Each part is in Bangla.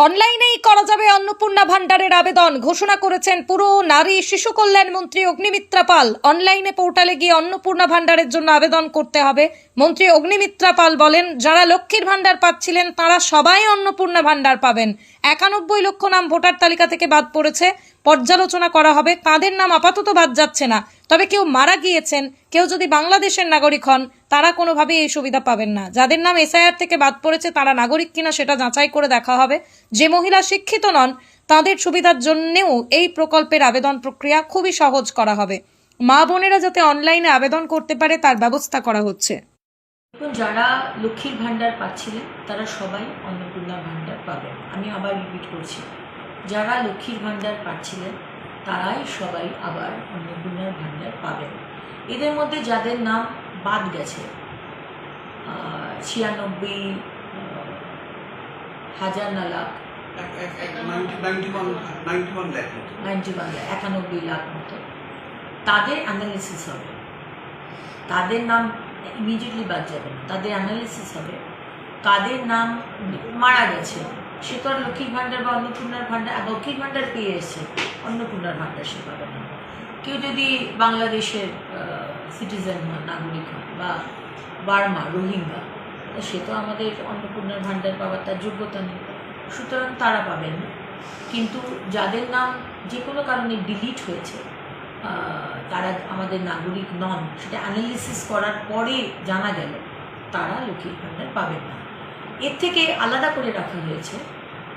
অনলাইনেই করা যাবে অন্নপূর্ণা ভান্ডারের আবেদন ঘোষণা করেছেন পুরো নারী শিশু কল্যাণ মন্ত্রী অগ্নিমিত্রা পাল। অনলাইনে পোর্টালে গিয়ে অন্নপূর্ণা ভান্ডারের জন্য আবেদন করতে হবে। মন্ত্রী অগ্নিমিত্রা পাল বলেন, যারা লক্ষ্মীর ভান্ডার পাচ্ছিলেন তারা সবাই অন্নপূর্ণা ভান্ডার পাবেন। 91 লক্ষ নাম ভোটার তালিকা থেকে বাদ পড়েছে, পর্যালোচনা করা হবে। তাদের নাম আপাতত বাদ যাচ্ছে না, তবে কেউ মারা গিয়েছেন, কেউ যদি বাংলাদেশের নাগরিক হন, তারা কোনোভাবেই এই সুবিধা পাবেন না। যাদের নাম এসআইআর থেকে বাদ পড়েছে তারা নাগরিক কিনা সেটা যাচাই করে দেখা হবে। যে মহিলা শিক্ষিত নন তাদের সুবিধার জন্যও এই প্রকল্পের আবেদন প্রক্রিয়া খুবই সহজ করা হবে। মা বোনেরা যাতে অনলাইনে আবেদন করতে পারে তার ব্যবস্থা করা হচ্ছে। যারা লক্ষ্মীর ভান্ডার পাচ্ছিলেন তারা সবাই অন্নপূর্ণা ভান্ডার পাবেন। আমি আবার রিপিট করছি, যারা লক্ষ্মীর ভান্ডার পাচ্ছিলেন তারাই সবাই আবার অন্নপূর্ণার ভান্ডার পাবেন। এদের মধ্যে যাদের নাম বাদ গেছে 96,000 না লাখ 91 লাখ মতো, তাদের অ্যানালিসিস হবে। তাদের নাম ইমিডিয়েটলি বাদ যাবে না, তাদের অ্যানালিসিস হবে। কাদের নাম মারা গেছে সে তো আর লক্ষ্মীর ভান্ডার বা অন্নপূর্ণার ভান্ডার, লক্ষ্মীর ভান্ডার পেয়ে এসছে, অন্নপূর্ণার ভান্ডার সে পাবে না। কেউ যদি বাংলাদেশের সিটিজেন হন, নাগরিক হন, বা বার্মা, রোহিঙ্গা, সে তো আমাদের অন্নপূর্ণার ভান্ডার পাওয়ার তার যোগ্যতা নেই, সুতরাং তারা পাবেন না। কিন্তু যাদের নাম যে কোনো কারণে ডিলিট হয়েছে, তারা আমাদের নাগরিক নন, সেটা অ্যানালিসিস করার পরে জানা গেল, তারা লক্ষ্মীর ভান্ডার পাবেন না। এর থেকে আলাদা করে রাখা হয়েছে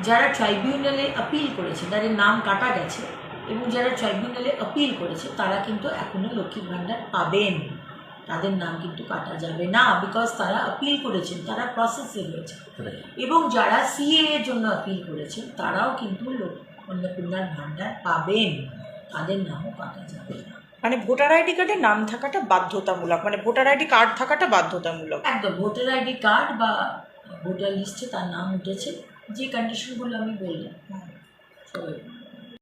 যারা ট্রাইব্যুনালে আপিল করেছে, তাদের নাম কাটা গেছে, এবং যারা ট্রাইব্যুনালে আপিল করেছে তারা কিন্তু এখনও লক্ষ্মীর ভান্ডার পাবেন। তাদের নাম কিন্তু কাটা যাবে না, বিকজ তারা আপিল করেছেন, তারা প্রসেসে রয়েছে। এবং যারা সিএ এর জন্য আপিল করেছেন তারাও কিন্তু অন্নপূর্ণার ভান্ডার পাবেন, তাদের নামও কাটা যাবে না। মানে ভোটার আইডি কার্ডে নাম থাকাটা বাধ্যতামূলক, মানে ভোটার আইডি কার্ড থাকাটা বাধ্যতামূলক। একদম, ভোটার আইডি কার্ড বা ভোটার লিস্টে তার নাম উঠেছে, যে কন্ডিশনগুলো আমি বললাম সবাই